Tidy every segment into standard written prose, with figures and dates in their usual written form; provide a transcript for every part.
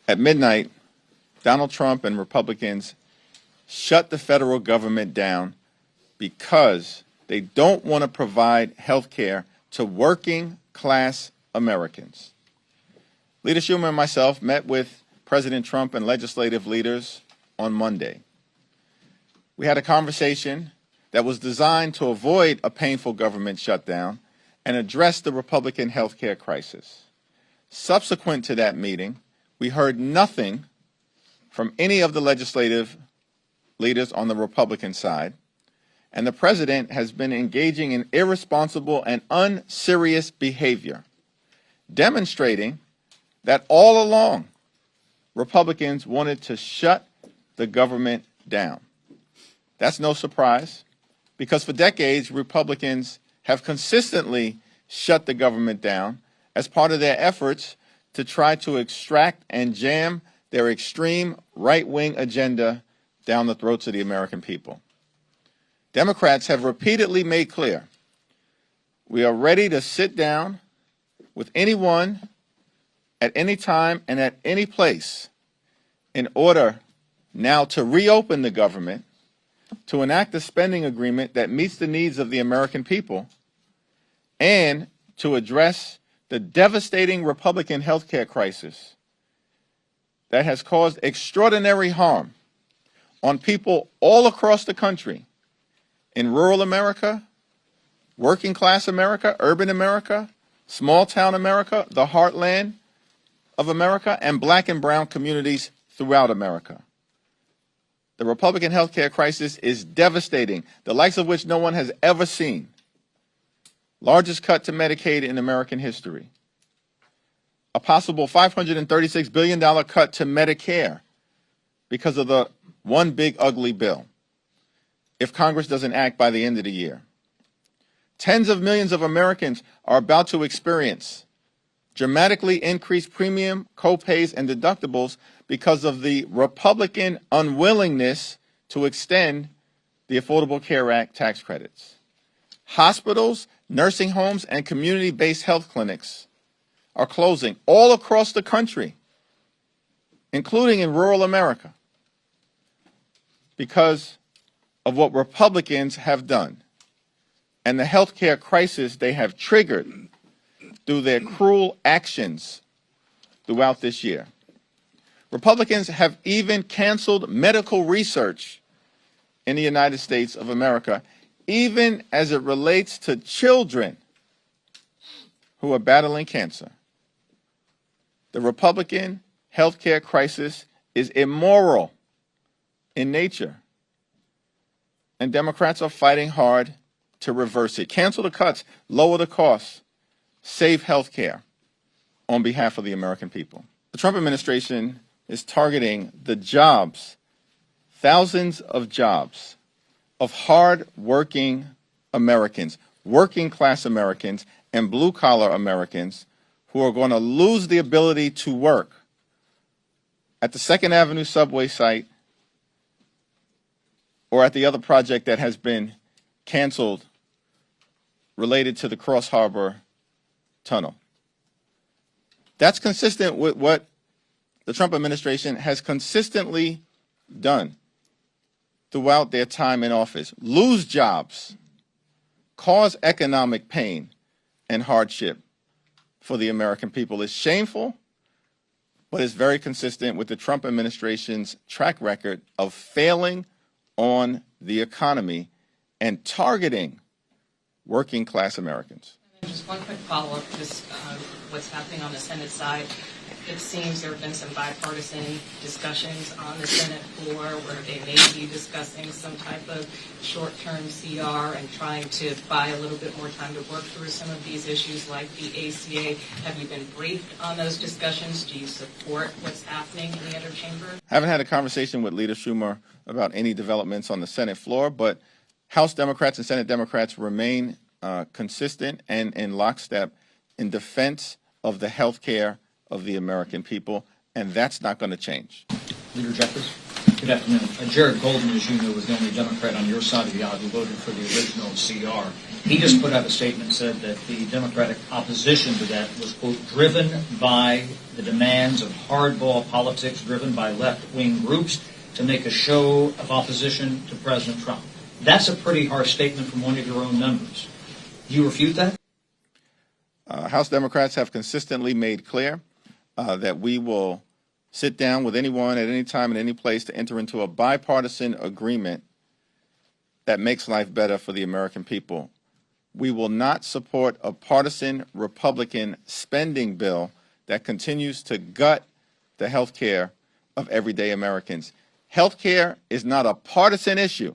At midnight, Donald Trump and Republicans shut the federal government down because they don't want to provide health care to working class Americans. Leader Schumer and myself met with President Trump and legislative leaders on Monday. We had a conversation that was designed to avoid a painful government shutdown and address the Republican health care crisis. Subsequent to that meeting, we heard nothing from any of the legislative leaders on the Republican side, and the president has been engaging in irresponsible and unserious behavior, demonstrating that all along Republicans wanted to shut the government down. That's no surprise, because for decades Republicans have consistently shut the government down as part of their efforts to try to extract and jam their extreme right-wing agenda down the throats of the American people. Democrats have repeatedly made clear we are ready to sit down with anyone at any time and at any place in order now to reopen the government, to enact a spending agreement that meets the needs of the American people, and to address the devastating Republican health care crisis that has caused extraordinary harm on people all across the country, in rural America, working class America, urban America, small town America, the heartland of America, and black and brown communities throughout America. The Republican health care crisis is devastating, the likes of which no one has ever seen. Largest cut to Medicaid in American history. A possible $536 billion cut to Medicare because of the one big ugly bill, if Congress doesn't act by the end of the year. Tens of millions of Americans are about to experience dramatically increased premium, co-pays, and deductibles because of the Republican unwillingness to extend the Affordable Care Act tax credits. Hospitals, nursing homes, and community-based health clinics are closing all across the country, including in rural America, because of what Republicans have done and the health care crisis they have triggered through their cruel actions throughout this year. Republicans have even canceled medical research in the United States of America, even as it relates to children who are battling cancer. The Republican health care crisis is immoral in nature, and Democrats are fighting hard to reverse it. Cancel the cuts, lower the costs, save health care on behalf of the American people. The Trump administration is targeting the jobs, thousands of jobs, of hard-working Americans, working-class Americans, and blue-collar Americans who are going to lose the ability to work at the 2nd Avenue subway site or at the other project that has been canceled related to the Cross Harbor Tunnel. That's consistent with what the Trump administration has consistently done throughout their time in office. Lose jobs, cause economic pain and hardship for the American people. It's shameful, but it's very consistent with the Trump administration's track record of failing on the economy and targeting working class Americans. Just one quick follow-up, just what's happening on the Senate side. It seems there have been some bipartisan discussions on the Senate floor where they may be discussing some type of short-term CR and trying to buy a little bit more time to work through some of these issues like the ACA. Have you been briefed on those discussions? Do you support what's happening in the other chamber? I haven't had a conversation with Leader Schumer about any developments on the Senate floor, but House Democrats and Senate Democrats remain consistent and in lockstep in defense of the health care of the American people, and that's not going to change. Leader Jeffries. Good afternoon. Jared Golden, as you know, was the only Democrat on your side of the aisle who voted for the original CR. He just put out a statement and said that the Democratic opposition to that was, quote, driven by the demands of hardball politics driven by left-wing groups to make a show of opposition to President Trump. That's a pretty harsh statement from one of your own members. Do you refute that? House Democrats have consistently made clear that we will sit down with anyone at any time and any place to enter into a bipartisan agreement that makes life better for the American people. We will not support a partisan Republican spending bill that continues to gut the health care of everyday Americans. Health care is not a partisan issue.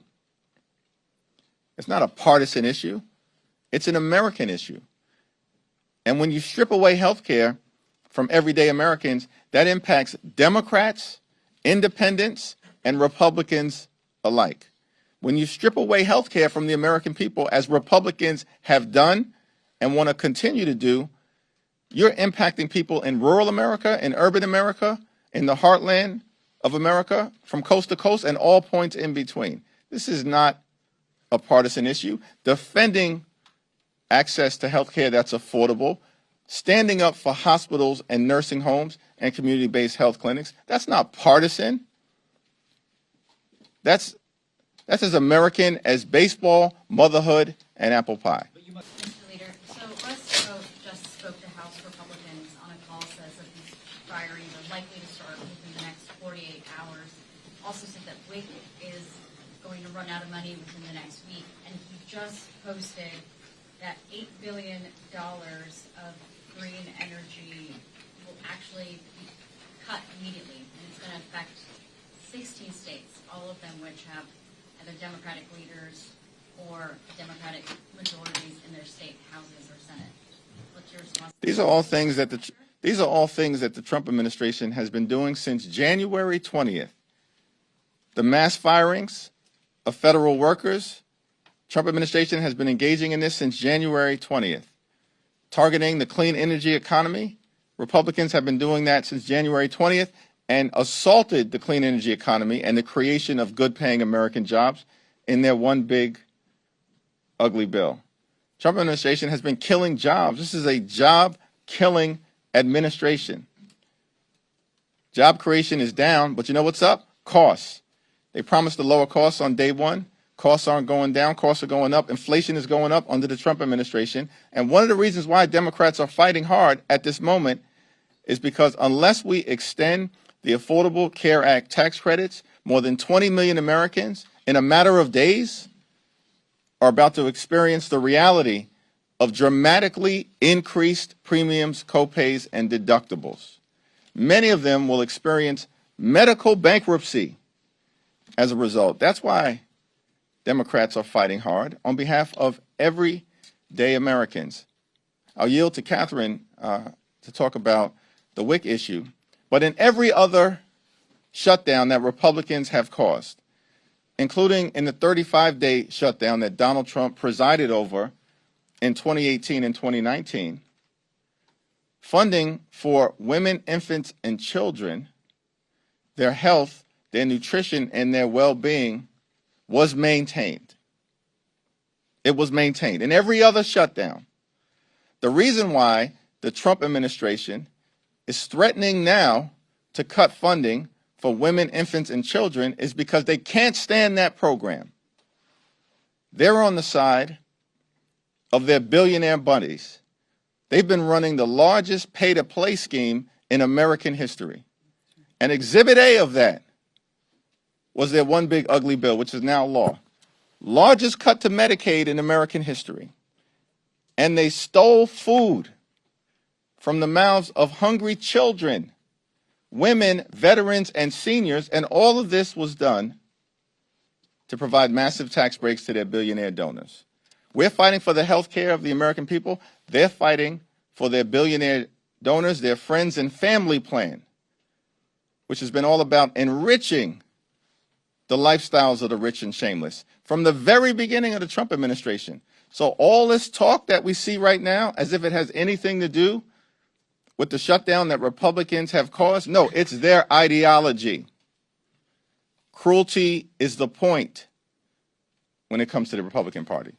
It's not a partisan issue. It's an American issue. And when you strip away health care from everyday Americans, that impacts Democrats, independents, and Republicans alike. When you strip away health care from the American people, as Republicans have done and want to continue to do, you're impacting people in rural America, in urban America, in the heartland of America, from coast to coast, and all points in between. This is not a partisan issue. Defending access to health care that's affordable, standing up for hospitals and nursing homes and community-based health clinics, that's not partisan. That's as American as baseball, motherhood, and apple pie. Mr. Leader, so us just spoke to House Republicans on a call says that these firings are likely to start within the next 48 hours. Also said that WIC is going to run out of money within the next week, and he just posted that $8 billion of green energy will actually be cut immediately, and it's going to affect 16 states, all of them which have either Democratic leaders or Democratic majorities in their state houses or Senate. What's your response? These are all things that the Trump administration has been doing since January 20th. The mass firings of federal workers, Trump administration has been engaging in this since January 20th. Targeting the clean energy economy, Republicans have been doing that since January 20th and assaulted the clean energy economy and the creation of good-paying American jobs in their one big, ugly bill. Trump administration has been killing jobs. This is a job-killing administration. Job creation is down, but you know what's up? Costs. They promised to lower costs on day one. Costs aren't going down. Costs are going up. Inflation is going up under the Trump administration. And one of the reasons why Democrats are fighting hard at this moment is because unless we extend the Affordable Care Act tax credits, more than 20 million Americans in a matter of days are about to experience the reality of dramatically increased premiums, copays, and deductibles. Many of them will experience medical bankruptcy as a result. That's why Democrats are fighting hard on behalf of everyday Americans. I'll yield to Catherine to talk about the WIC issue. But in every other shutdown that Republicans have caused, including in the 35-day shutdown that Donald Trump presided over in 2018 and 2019, funding for women, infants, and children, their health, their nutrition, and their well-being was maintained. It was maintained. In every other shutdown, the reason why the Trump administration is threatening now to cut funding for women, infants, and children is because they can't stand that program. They're on the side of their billionaire buddies. They've been running the largest pay-to-play scheme in American history. And Exhibit A of that was their one big ugly bill, which is now law. Largest cut to Medicaid in American history. And they stole food from the mouths of hungry children, women, veterans, and seniors, and all of this was done to provide massive tax breaks to their billionaire donors. We're fighting for the health care of the American people. They're fighting for their billionaire donors, their friends and family plan, which has been all about enriching the lifestyles of the rich and shameless from the very beginning of the Trump administration. So all this talk that we see right now, as if it has anything to do with the shutdown that Republicans have caused, no, it's their ideology. Cruelty is the point when it comes to the Republican Party.